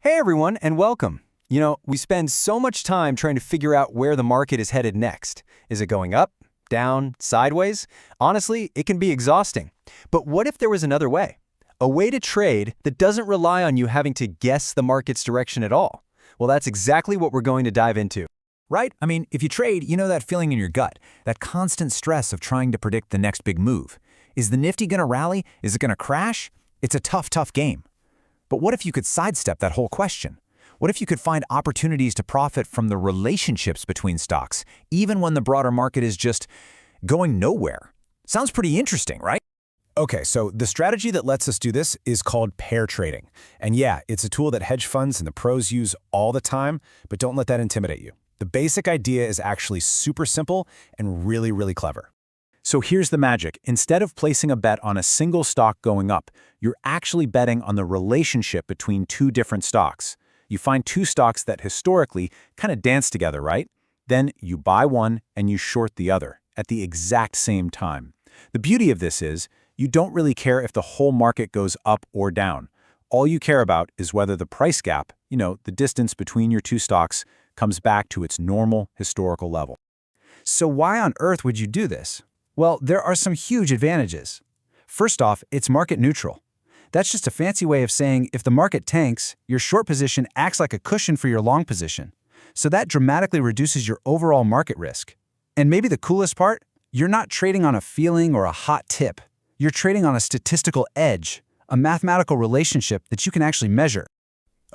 Hey everyone, and welcome. We spend so much time trying to figure out where the market is headed next. Is it going up, down, sideways? Honestly, it can be exhausting. But what if there was another way? A way to trade that doesn't rely on you having to guess the market's direction at all. Well, that's exactly what we're going to dive into. Right? I mean, if you trade, you know that feeling in your gut, that constant stress of trying to predict the next big move. Is the Nifty going to rally? Is it going to crash? It's a tough game. But what if you could sidestep that whole question? What if you could find opportunities to profit from the relationships between stocks, even when the broader market is just going nowhere? Sounds pretty interesting, right? Okay, so the strategy that lets us do this is called pair trading. And yeah, it's a tool that hedge funds and the pros use all the time, but don't let that intimidate you. The basic idea is actually super simple and really clever. So here's the magic. Instead of placing a bet on a single stock going up, you're actually betting on the relationship between two different stocks. You find two stocks that historically kind of dance together, right? Then you buy one and you short the other at the exact same time. The beauty of this is you don't really care if the whole market goes up or down. All you care about is whether the price gap, the distance between your two stocks, comes back to its normal historical level. So why on earth would you do this? Well, there are some huge advantages. First off, it's market neutral. That's just a fancy way of saying if the market tanks, your short position acts like a cushion for your long position. So that dramatically reduces your overall market risk. And maybe the coolest part, you're not trading on a feeling or a hot tip. You're trading on a statistical edge, a mathematical relationship that you can actually measure.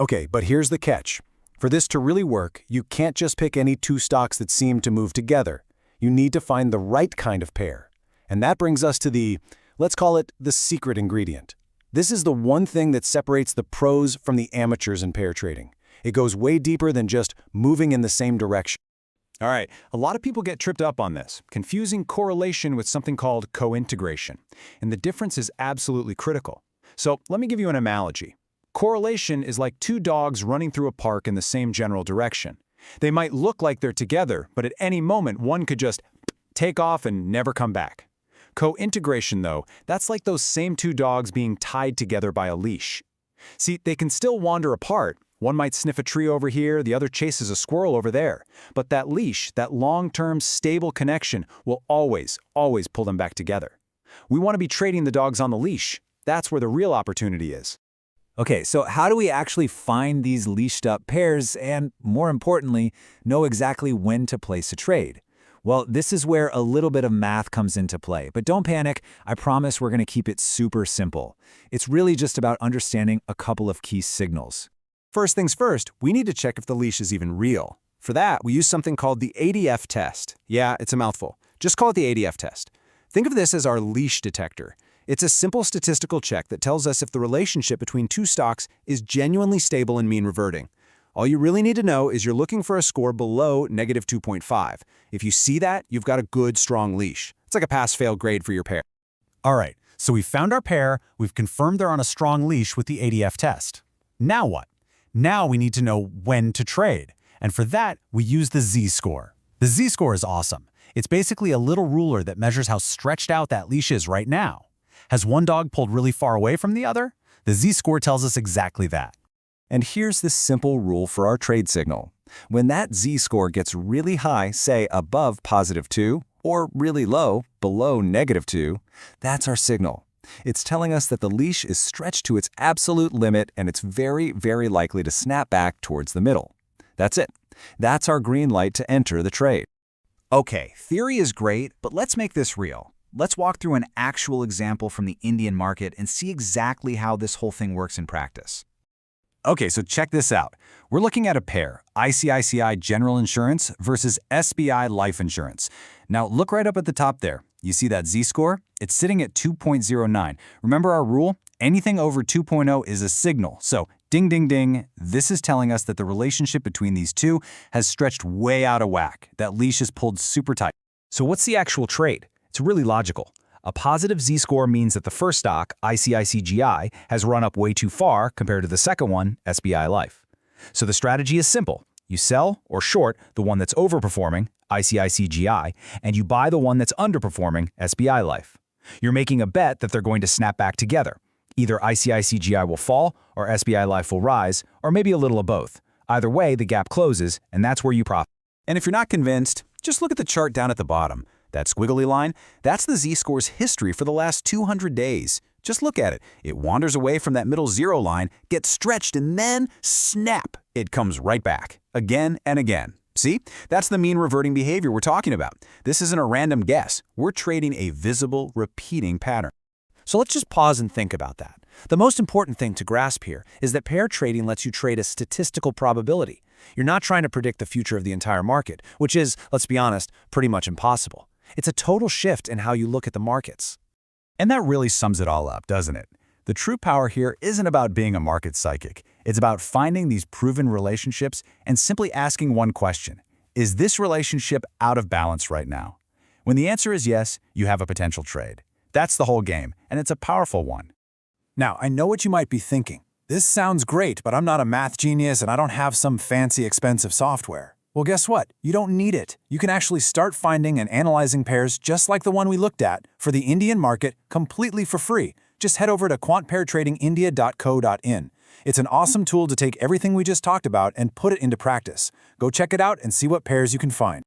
Okay, but here's the catch. For this to really work, you can't just pick any two stocks that seem to move together. You need to find the right kind of pair. And that brings us to let's call it the secret ingredient. This is the one thing that separates the pros from the amateurs in pair trading. It goes way deeper than just moving in the same direction. All right, a lot of people get tripped up on this, confusing correlation with something called cointegration. And the difference is absolutely critical. So let me give you an analogy. Correlation is like two dogs running through a park in the same general direction. They might look like they're together, but at any moment one could just take off and never come back. Cointegration, though, that's like those same two dogs being tied together by a leash. See, they can still wander apart. One might sniff a tree over here, the other chases a squirrel over there. But that leash, that long-term, stable connection will always pull them back together. We want to be trading the dogs on the leash. That's where the real opportunity is. Okay, so how do we actually find these leashed up pairs and, more importantly, know exactly when to place a trade? Well, this is where a little bit of math comes into play. But don't panic, I promise we're going to keep it super simple. It's really just about understanding a couple of key signals. First things first, we need to check if the leash is even real. For that, we use something called the ADF test. Yeah, it's a mouthful. Just call it the ADF test. Think of this as our leash detector. It's a simple statistical check that tells us if the relationship between two stocks is genuinely stable and mean reverting. All you really need to know is you're looking for a score below negative 2.5. If you see that, you've got a good, strong leash. It's like a pass-fail grade for your pair. All right, so we've found our pair, we've confirmed they're on a strong leash with the ADF test. Now what? Now we need to know when to trade. And for that, we use the ZScore. The ZScore is awesome. It's basically a little ruler that measures how stretched out that leash is right now. Has one dog pulled really far away from the other? The Z-score tells us exactly that. And here's this simple rule for our trade signal. When that Z-score gets really high, say above +2, or really low, below -2, that's our signal. It's telling us that the leash is stretched to its absolute limit and it's very likely to snap back towards the middle. That's it. That's our green light to enter the trade. Okay, theory is great, but let's make this real. Let's walk through an actual example from the Indian market and see exactly how this whole thing works in practice. Okay, so check this out. We're looking at a pair, ICICI General Insurance versus SBI Life Insurance. Now look right up at the top there. You see that Z-score? It's sitting at 2.09. Remember our rule? Anything over 2.0 is a signal. So ding, ding, ding. This is telling us that the relationship between these two has stretched way out of whack. That leash is pulled super tight. So what's the actual trade? It's really logical. A positive Z-score means that the first stock, ICICGI, has run up way too far compared to the second one, SBI Life. So the strategy is simple. You sell or short the one that's overperforming, ICICGI, and you buy the one that's underperforming, SBI Life. You're making a bet that they're going to snap back together. Either ICICGI will fall, or SBI Life will rise, or maybe a little of both. Either way, the gap closes, and that's where you profit. And if you're not convinced, just look at the chart down at the bottom. That squiggly line, that's the Z-score's history for the last 200 days. Just look at it. It wanders away from that middle zero line, gets stretched, and then, snap, it comes right back. Again and again. See? That's the mean reverting behavior we're talking about. This isn't a random guess. We're trading a visible, repeating pattern. So let's just pause and think about that. The most important thing to grasp here is that pair trading lets you trade a statistical probability. You're not trying to predict the future of the entire market, which is, let's be honest, pretty much impossible. It's a total shift in how you look at the markets. And that really sums it all up, doesn't it? The true power here isn't about being a market psychic. It's about finding these proven relationships and simply asking one question. Is this relationship out of balance right now? When the answer is yes, you have a potential trade. That's the whole game, and it's a powerful one. Now, I know what you might be thinking. This sounds great, but I'm not a math genius and I don't have some fancy expensive software. Well, guess what? You don't need it. You can actually start finding and analyzing pairs just like the one we looked at for the Indian market completely for free. Just head over to quantpairtradingindia.co.in. It's an awesome tool to take everything we just talked about and put it into practice. Go check it out and see what pairs you can find.